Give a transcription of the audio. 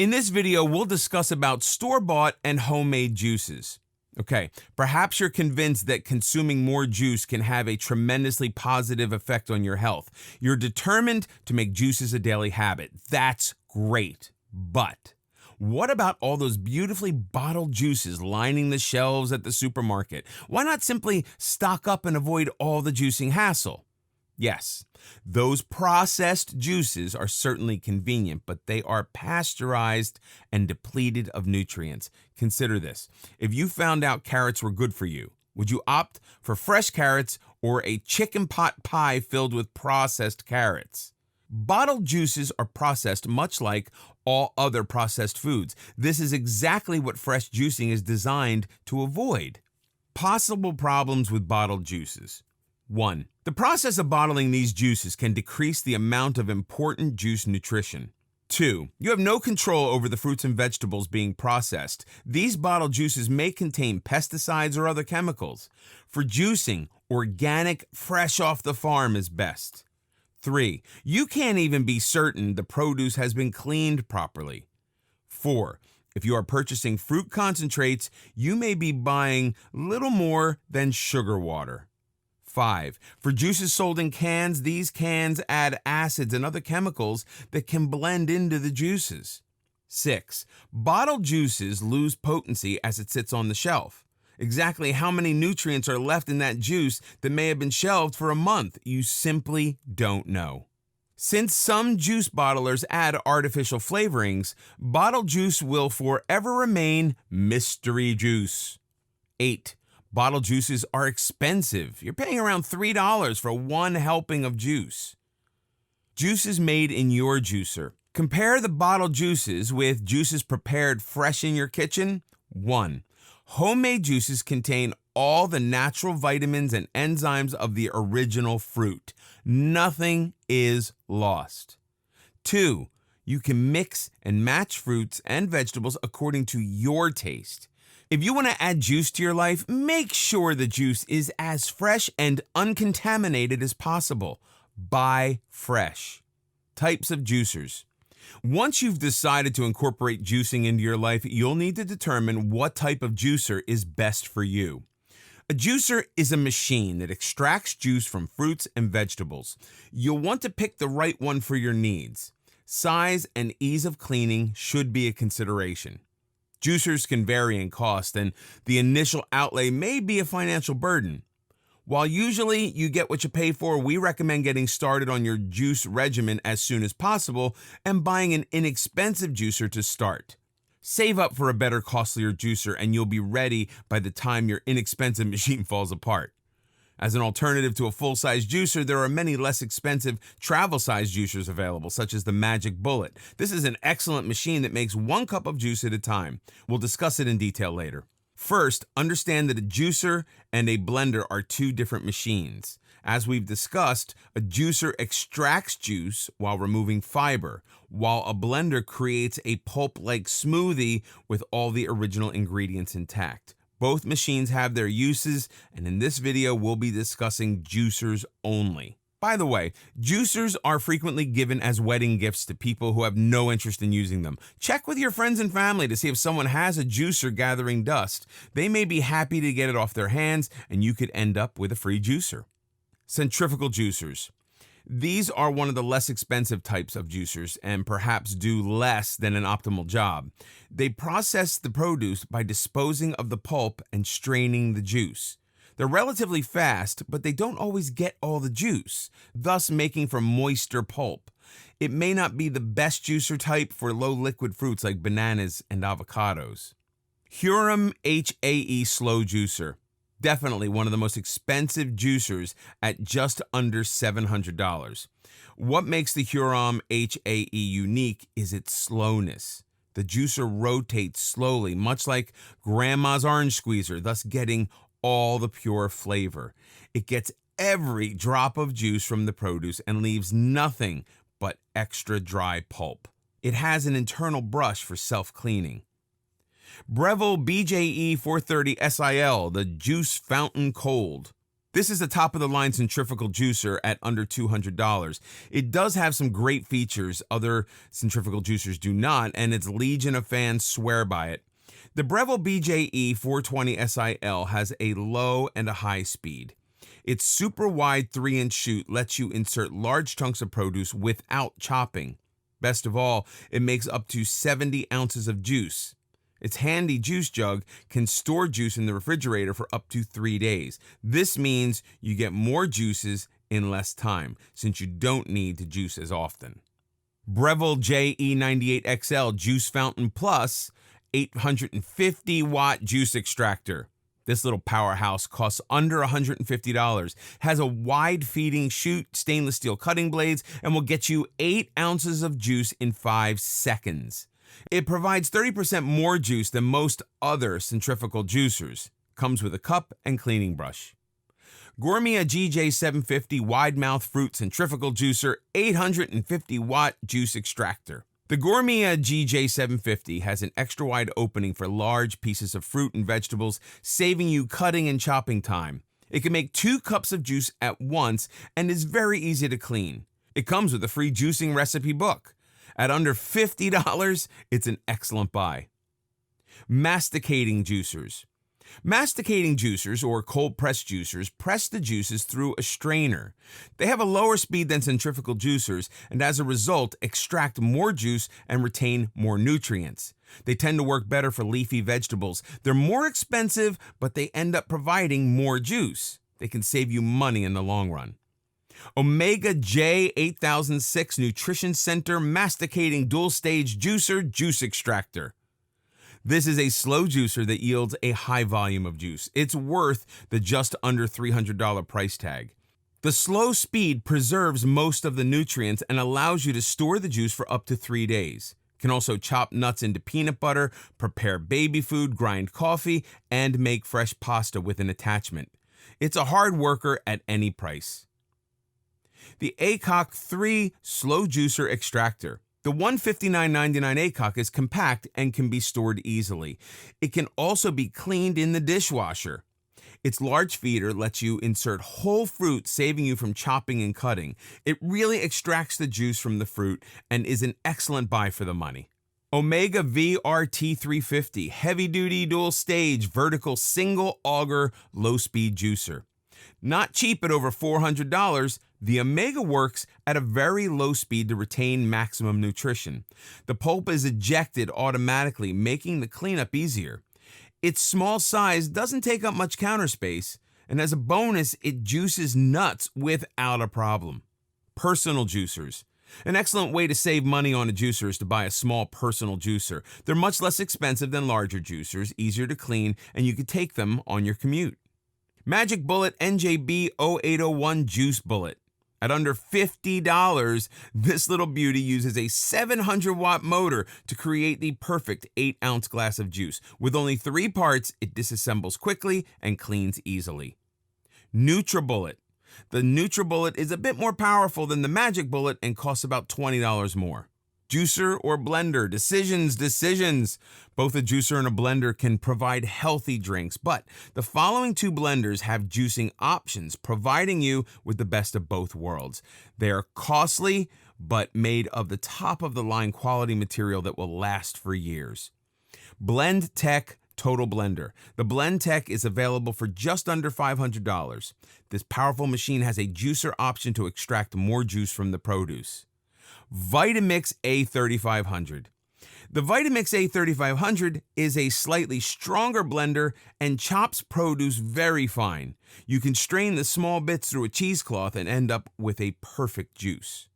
In this video, we'll discuss about store-bought and homemade juices. Okay, perhaps you're convinced that consuming more juice can have a tremendously positive effect on your health. You're determined to make juices a daily habit. That's great. But what about all those beautifully bottled juices lining the shelves at the supermarket? Why not simply stock up and avoid all the juicing hassle? Yes, those processed juices are certainly convenient, but they are pasteurized and depleted of nutrients. Consider this. If you found out carrots were good for you, would you opt for fresh carrots or a chicken pot pie filled with processed carrots? Bottled juices are processed much like all other processed foods. This is exactly what fresh juicing is designed to avoid. Possible problems with bottled juices. 1. The process of bottling these juices can decrease the amount of important juice nutrition. 2. You have no control over the fruits and vegetables being processed. These bottled juices may contain pesticides or other chemicals. For juicing, organic, fresh off the farm is best. 3. You can't even be certain the produce has been cleaned properly. 4. If you are purchasing fruit concentrates, you may be buying little more than sugar water. 5. For juices sold in cans, these cans add acids and other chemicals that can blend into the juices. 6. Bottled juices lose potency as it sits on the shelf. Exactly how many nutrients are left in that juice that may have been shelved for a month, you simply don't know. Since some juice bottlers add artificial flavorings, bottled juice will forever remain mystery juice. 8. Bottled juices are expensive. You're paying around $3 for one helping of juice. Juices made in your juicer. Compare the bottled juices with juices prepared fresh in your kitchen. 1. Homemade juices contain all the natural vitamins and enzymes of the original fruit. Nothing is lost. 2. You can mix and match fruits and vegetables according to your taste. If you want to add juice to your life, make sure the juice is as fresh and uncontaminated as possible. Buy fresh. Types of juicers. Once you've decided to incorporate juicing into your life, you'll need to determine what type of juicer is best for you. A juicer is a machine that extracts juice from fruits and vegetables. You'll want to pick the right one for your needs. Size and ease of cleaning should be a consideration. Juicers can vary in cost, and the initial outlay may be a financial burden. While usually you get what you pay for, we recommend getting started on your juice regimen as soon as possible and buying an inexpensive juicer to start. Save up for a better, costlier juicer, and you'll be ready by the time your inexpensive machine falls apart. As an alternative to a full-size juicer, there are many less expensive travel-size juicers available, such as the Magic Bullet. This is an excellent machine that makes 1 cup of juice at a time. We'll discuss it in detail later. First, understand that a juicer and a blender are 2 different machines. As we've discussed, a juicer extracts juice while removing fiber, while a blender creates a pulp-like smoothie with all the original ingredients intact. Both machines have their uses, and in this video, we'll be discussing juicers only. By the way, juicers are frequently given as wedding gifts to people who have no interest in using them. Check with your friends and family to see if someone has a juicer gathering dust. They may be happy to get it off their hands, and you could end up with a free juicer. Centrifugal juicers. These are one of the less expensive types of juicers and perhaps do less than an optimal job. They process the produce by disposing of the pulp and straining the juice. They're relatively fast, but they don't always get all the juice, thus making for moister pulp. It may not be the best juicer type for low liquid fruits like bananas and avocados. Hurom HAE Slow Juicer. Definitely one of the most expensive juicers at just under $700. What makes the Hurom HAE unique is its slowness. The juicer rotates slowly, much like grandma's orange squeezer, thus getting all the pure flavor. It gets every drop of juice from the produce and leaves nothing but extra dry pulp. It has an internal brush for self-cleaning. Breville BJE 430 SIL, the Juice Fountain Cold. This is a top-of-the-line centrifugal juicer at under $200. It does have some great features other centrifugal juicers do not, and its legion of fans swear by it. The Breville BJE 420 SIL has a low and a high speed. Its super wide 3-inch chute lets you insert large chunks of produce without chopping. Best of all, it makes up to 70 ounces of juice. Its handy juice jug can store juice in the refrigerator for up to 3 days. This means you get more juices in less time, since you don't need to juice as often. Breville JE98XL Juice Fountain Plus 850-watt juice extractor. This little powerhouse costs under $150, has a wide feeding chute, stainless steel cutting blades, and will get you 8 ounces of juice in 5 seconds. It provides 30% more juice than most other centrifugal juicers. Comes with a cup and cleaning brush. Gourmia GJ750 Wide Mouth Fruit Centrifugal Juicer 850-watt juice extractor. The Gourmia GJ750 has an extra wide opening for large pieces of fruit and vegetables, saving you cutting and chopping time. It can make 2 cups of juice at once and is very easy to clean. It comes with a free juicing recipe book. At under $50, it's an excellent buy. Masticating juicers. Masticating juicers, or cold-press juicers, press the juices through a strainer. They have a lower speed than centrifugal juicers, and as a result, extract more juice and retain more nutrients. They tend to work better for leafy vegetables. They're more expensive, but they end up providing more juice. They can save you money in the long run. Omega J8006 Nutrition Center Masticating Dual-Stage Juicer Juice Extractor. This is a slow juicer that yields a high volume of juice. It's worth the just under $300 price tag. The slow speed preserves most of the nutrients and allows you to store the juice for up to 3 days. You can also chop nuts into peanut butter, prepare baby food, grind coffee, and make fresh pasta with an attachment. It's a hard worker at any price. The ACOC 3 Slow Juicer Extractor. The $159.99 ACOC is compact and can be stored easily. It can also be cleaned in the dishwasher. Its large feeder lets you insert whole fruit, saving you from chopping and cutting. It really extracts the juice from the fruit and is an excellent buy for the money. Omega VRT350 Heavy-Duty Dual-Stage Vertical Single Auger Low-Speed Juicer. Not cheap at over $400, the Omega works at a very low speed to retain maximum nutrition. The pulp is ejected automatically, making the cleanup easier. Its small size doesn't take up much counter space, and as a bonus, it juices nuts without a problem. Personal juicers. An excellent way to save money on a juicer is to buy a small personal juicer. They're much less expensive than larger juicers, easier to clean, and you can take them on your commute. Magic Bullet NJB 0801 Juice Bullet. At under $50, this little beauty uses a 700-watt motor to create the perfect 8-ounce glass of juice. With only 3 parts, it disassembles quickly and cleans easily. NutriBullet. The NutriBullet is a bit more powerful than the Magic Bullet and costs about $20 more. Juicer or blender? Decisions. Both a juicer and a blender can provide healthy drinks, but the following 2 blenders have juicing options, providing you with the best of both worlds. They are costly, but made of the top-of-the-line quality material that will last for years. BlendTec Total Blender. The BlendTec is available for just under $500. This powerful machine has a juicer option to extract more juice from the produce. Vitamix A3500. The Vitamix A3500 is a slightly stronger blender and chops produce very fine. You can strain the small bits through a cheesecloth and end up with a perfect juice.